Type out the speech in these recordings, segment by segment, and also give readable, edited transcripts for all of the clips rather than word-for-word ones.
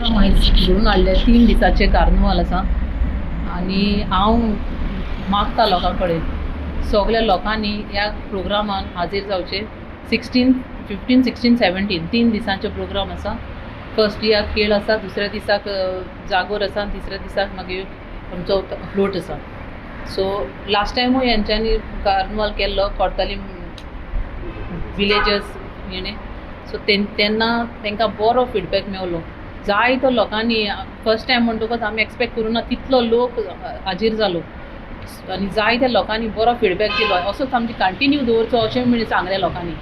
Programme हांवें घडोवन हाडले 3 दिसाचे कार्निवाल आसा आनी हांव मागता लोकां कडेन सगल्या लोकांनी ह्या प्रोग्रामान हाजीर जावचे 16, 15, 16, 17 3 दिसांचे प्रोग्राम आसा. फर्स्ट दियाक खेळ आसा, दुसऱ्या दिसाक जागोर आसा आनी तिसऱ्या दिसाक मागीर आमचो फ्लोट आसा. सो लास्ट टायमूय हेंच्यांनी कार्निवाल केल्लो कोर्तालीम विलेजस सो तेन्ना तांकां बरो फिडबॅक मेवलो. जायतो लोकांनी फर्स्ट टायम म्हणटकच आमी एक्सपेक्ट करूं ना तितलो लोक हाजीर जालो आनी जायत्या लोकांनी बरो फिडबॅक दिलो. असोच आमचे कंटिन्यू दवरचो अशें म्हण सांगलें लोकांनी.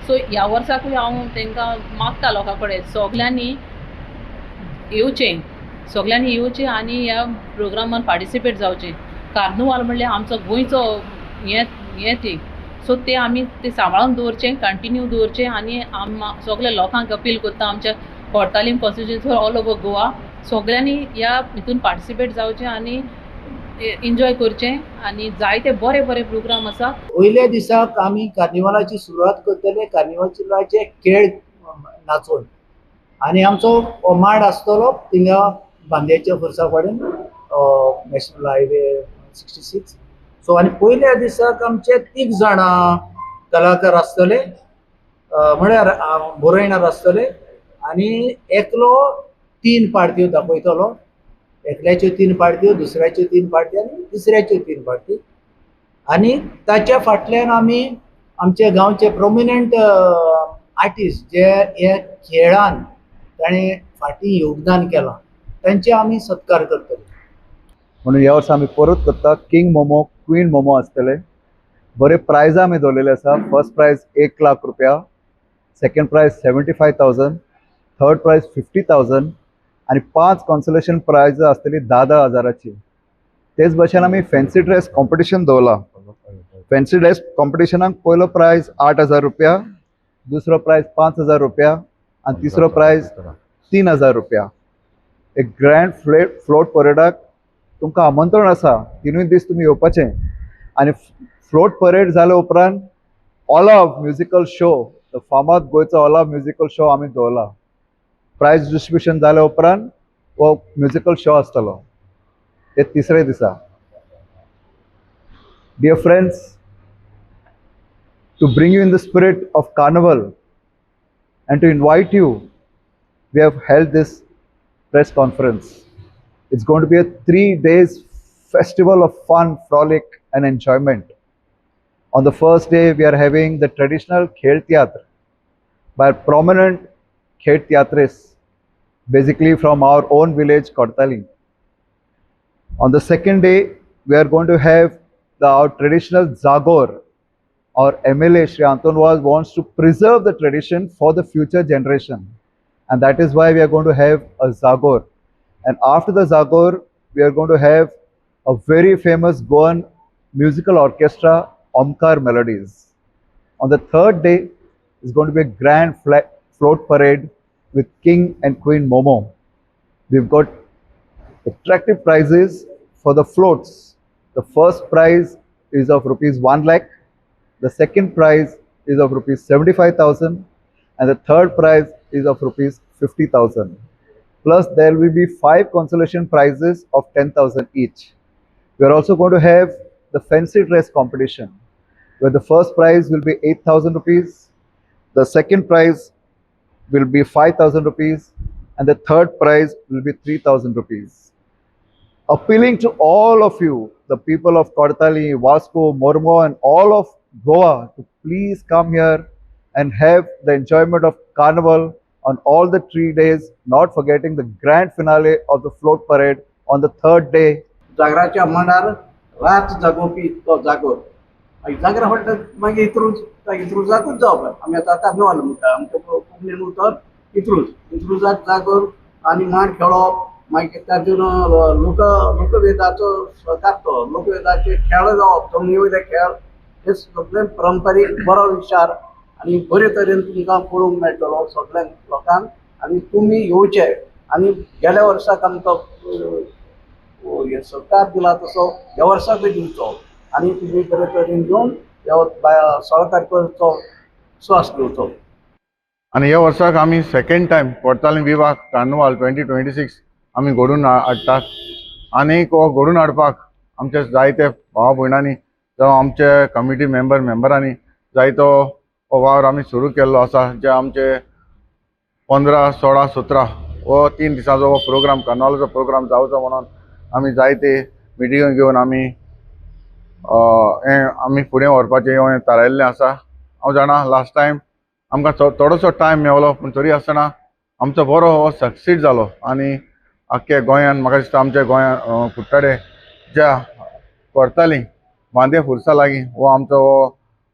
सो ह्या वर्साकूय हांव तांकां मागता लोकां कडेन सगल्यांनी येवचें आनी ह्या प्रोग्रामान पार्टिसिपेट जावचें. कार्निवाल म्हणल्यार आमचो गोंयचो हें ती. सो ते आमी ते सांबाळून दवरचें, कंटिन्यू दवरचें आनी सगल्या लोकांक अपील करता आमच्या Cortalim constituency all over Goa सगल्यांनी ह्या हितून पार्टिसिपेट जावचें आनी एन्जॉय करचें आनी जायते बरे बरे प्रोग्राम आसा. पयल्या दिसाक आमी कार्निवालाची सुरवात करतले कार्निवालाचे खेळ नाचोवन आनी आमचो मांड आसतलो थिंगा बांद्याच्या फर्सा कडेन नॅशनल हायवे 66. सो आनी पयल्या दिसाक आमचे 3 जाणां कलाकार आसतले म्हळ्यार बोरयणार आसतले आनी एकलो 3 पार्ट्यो दाखयतलो. एकल्याच्यो 3 पार्ट्यो, दुसऱ्याच्यो 3 पार्ट्यो आनी तिसऱ्याच्यो 3 पार्टी. आनी ताच्या फाटल्यान आमी आमच्या गांवचे प्रोमिनंट आर्टिस्ट जे हे खेळान ताणें फाटीं योगदान केलां तांचे आमी सत्कार करतले. म्हणून ह्या वर्सा आमी परत करता किंग मोमो, क्वीन मोमो आसतले. बरे प्रायज आमी दवरलेले आसा. फर्स्ट प्रायज 1 लाख रुपया, सेकंड प्रायज 75,000, थर्ड प्रायज 50,000 आनी 5 कॉन्सोलेशन प्रायज आसतली 10,000 हजाराची. तेच भशेन आमी फॅन्सी ड्रेस कॉम्पिटिशन दवरला. फॅन्सी ड्रेस कॉम्पिटिशनाक पयलो प्रायज 8,000 रुपया, दुसरो प्रायज 5,000 रुपया आनी तिसरो प्रायज 3,000 रुपया. एक ग्रँड फ्लोट परेडाक तुमकां आमंत्रण आसा. 3 दीस तुमी येवपाचें आनी फ्लोट परेड जाल्या उपरांत ऑलाव म्युजिकल शो, फामाद गोंयचो ऑलाव म्युजिकल शो आमी दवरला. प्रायज डिस्ट्रिब्युशन जाल्या उपरांत हो म्युजिकल शो आसतलो. हे तिसरे दिसा. Dear friends, to bring you in the spirit of carnival and to invite you, we have held this press conference. It's going to be a 3 days festival of fun, frolic and enjoyment. On the first day, we are having the traditional Khel Theatra by prominent Khel Theatrists, basically from our own village, Kortali. On the second day, we are going to have our traditional Zagor. Our MLA Shri Anton wants to preserve the tradition for the future generation, and that is why we are going to have a Zagor. And after the Zagor, we are going to have a very famous Goan musical orchestra, Omkar Melodies. On the third day is going to be a grand float parade with King and Queen Momo. We've got attractive prizes for the floats. The first prize is of rupees 1 lakh. The second prize is of rupees 75,000 and the third prize is of rupees 50,000. Plus there will be 5 consolation prizes of 10,000 each. We are also going to have the fancy dress competition where the first prize will be 8,000 rupees, the second prize will be 5,000 rupees and the third prize will be 3,000 rupees. Appealing to all of you, the people of Kortali, Vasco, Mormo and all of Goa to please come here and have the enjoyment of carnival on all the 3 days, not forgetting the grand finale of the float parade on the third day. जागराच्या मांडार रात जागोवपी तो जागोर जागरा म्हणटा मागीर इत्रुजाकूच जावप. आमी आतां carnival म्हणटा आमच्या कोंकणीन उतर इत्रुजाक जागोर आनी मांड खेळप. मागीर तातून लोकवेदाचो करतो, लोकवेदाचे खेळ जावप, जमनी वयले खेळ हे सगळे परंपरीक बरो विचार आनी बरे तरेन तुमकां पळोवंक मेळटलो सगळ्या लोकांक. आनी तुमी येवचे आनी गेल्या वर्साक आमकां सरकार दिला तसो ह्या वर्साकूय दिवचो आनी तुमी बरे तरेन येवन ह्या 16 तारखेचो स्वास घेवचो. आनी ह्या वर्साक आमी सेकंड टायम कोर्तालीं विवाह कार्निवाल 2026 आमी घडोवन हाडटात. आनीक हो घडोवन हाडपाक आमचे जायते भाव भयणांनी जावं आमचे कमिटी मेंबरांनी जायतो हो वावर आमी सुरू केल्लो आसा. जे आमचे 15, 16, 17 हो 3 दिसांचो हो प्रोग्राम कार्निवालाचो प्रोग्राम जावचो म्हणून आमी जायते मिटिंग घेवन आमी फुडें व्हरपाचें हें थारायिल्लें आसा. हांव जाणा लास्ट टायम आमकां थोडोसो टायम मेवलो, पूण तरी आसतना आमचो बरो हो सक्सीड जालो. आनी आख्ख्या गोंयांत म्हाका दिसता आमच्या गोंयांत कुट्टाडे ज्या कोर्तालीं बांदे खुर्सा लागीं हो आमचो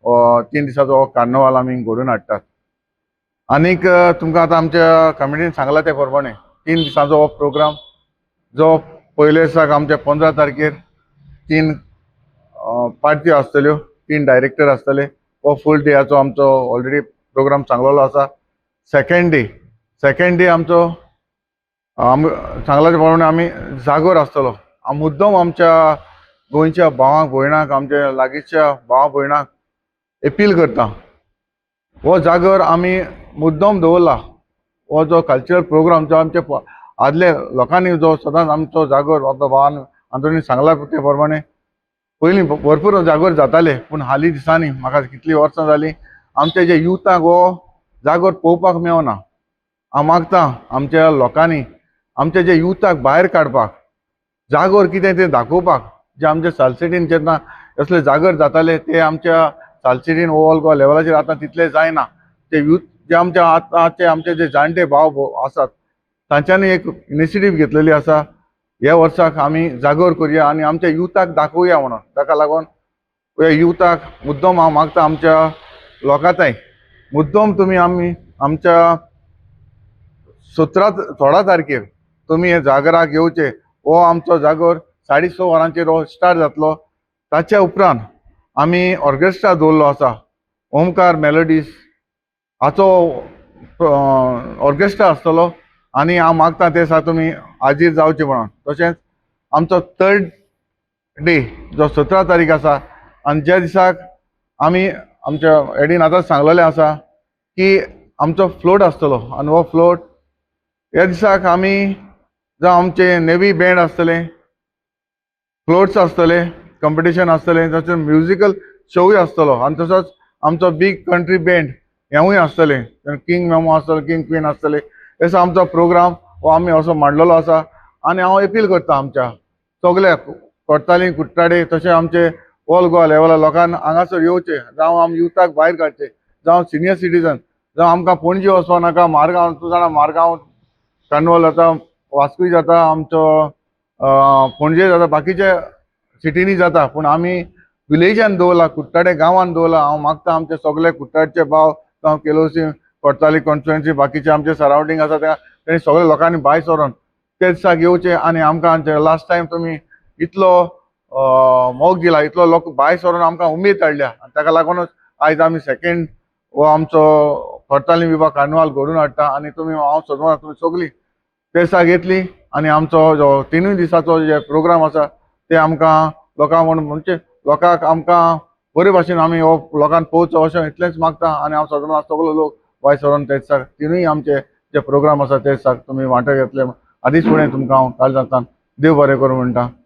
हो 3 दिसाचो हो कार्निवाल आमी घडोवन हाडटात. आनीक तुमकां आतां आमच्या कमिटीन सांगलां ते प्रमाणे 3 दिसांचो हो प्रोग्राम जो पयले दिसाक आमचे 15 तारखेर 3 पार्ट्यो आसतल्यो, 3 डायरेक्टर आसतले. हो फूल डेयाचो आमचो ऑलरेडी प्रोग्राम सांगलेलो आसा. सेकंड डे आमचो सांगला ते प्रमाणे आमी जागोर आसतलो. हांव मुद्दम आमच्या गोंयच्या भावांक भयणांक आमच्या लागींच्या भावा भयणांक अपील करता, हो जागर आमी मुद्दम दवरला. हो जो कल्चरल प्रोग्राम जो आमचे आदले लोकांनी जो सदांच आमचो जागोर आपल्या भावान आंतोनी सांगला ते प्रमाणे पयलीं भरपूर जागोर जाताले, पूण हालीं दिसांनी म्हाका कितलीं वर्सां जालीं आमच्या जे युथाक हो जागोर पळोवपाक मेवना. हांव मागतां आमच्या लोकांनी आमच्या जे युथाक भायर काडपाक, जागोर कितें तें दाखोवपाक. जे आमच्या सालसेटीन जेन्ना असले जागर जाताले ते आमच्या सालसेटीन ऑल गोवा लेवलाचेर आतां तितले जायना. ते यूथ जे आमच्या आतांचे आमचे जे जाणटे भाव आसात तांच्यांनी एक इनिशिएटीव घेतलेली आसा. ह्या वर्साक आमी जागोर करया आनी आमच्या युथाक दाखोवया म्हणून. ताका लागून ह्या युथाक मुद्दम हांव मागता आमच्या लोकांताय मुद्दम तुमी आमी आमच्या 16 तारखेर तुमी हे जागराक येवचे. हो आमचो जागोर 6:30 वरांचेर हो स्टार्ट जातलो. ताच्या उपरांत आमी ऑर्केस्ट्रा दवरलो आसा, ओमकार मेलोडीज हाचो ऑर्केस्ट्रा आसतलो. आनी हांव मागता ते दिसा तुमी हाजीर जावचे म्हणून. तशेंच आमचो 3rd डे जो 17 तारीख आसा आनी ज्या दिसाक आमी आमच्या एडीन आतांच सांगलेलें आसा की आमचो फ्लोट आसतलो. आनी हो फ्लोट ह्या दिसाक आमी जावं आमचे नेवी बँड आसतले, फ्लोट्स आसतले, कॉम्पिटिशन आसतलें, तशेंच म्युजिकल शोय आसतलो. आनी तसोच आमचो बिग कंट्री बँड हेंवूय आसतलें, किंग मेमो आसतलो, किंग क्वीन आसतले. असो आमचो प्रोग्राम हो आमी असो मांडलेलो आसा. आनी हांव अपील करता आमच्या सगल्या कोर्तालीं कुट्टाडे तशें आमचे ऑल गोवा लेवला लोकांक हांगासर येवचे, जावं आमी युथाक भायर काडचे, जावं सिनियर सिटीजन, जावं आमकां पणजे वचपा नाका. मारगांव तूं जाणा मारगांव कार्निवाल जाता, वास्कोय जाता, आमचो पणजे जाता, बाकीच्या सिटीनी जाता, पूण आमी विलेजान दवरला, कुट्टाडे गांवांत दवरला. हांव मागता आमचे सगळे कुट्टाडचे भाव जावं केलोसी कोर्ताली कॉन्स्टिट्युएन्सी बाकीचे आमचे सरावंडींग आसा तेणी सगळ्या लोकांनी भायर सरून ते दिसाक येवचे. आनी आमकां लास्ट टायम तुमी इतलो मोग दिला, इतलो लोक भायर सरून आमकां उमेद धाडल्या. ताका लागूनच आयज आमी सेकंड हो आमचो कोर्तालीं विवाह कार्निवाल घडोवन हाडटा. आनी तुमी हांव सोदूं तुमी सगळीं ते दिसाक येतली आनी आमचो जो 3 दिसाचो जे प्रोग्राम आसा ते आमकां लोकांक म्हणजे लोकांक आमकां बरे भाशेन आमी हो लोकांक पोवचो अशें इतलेंच मागता. आनी हांव सदां सगळे लोक भायर सरून ते दिसाक 3 आमचे जे प्रोग्राम आसा ते दिसाक तुमी वांटो घेतले. आदींच फुडें तुमकां हांव काल जाता देव बरें करूं म्हणटा.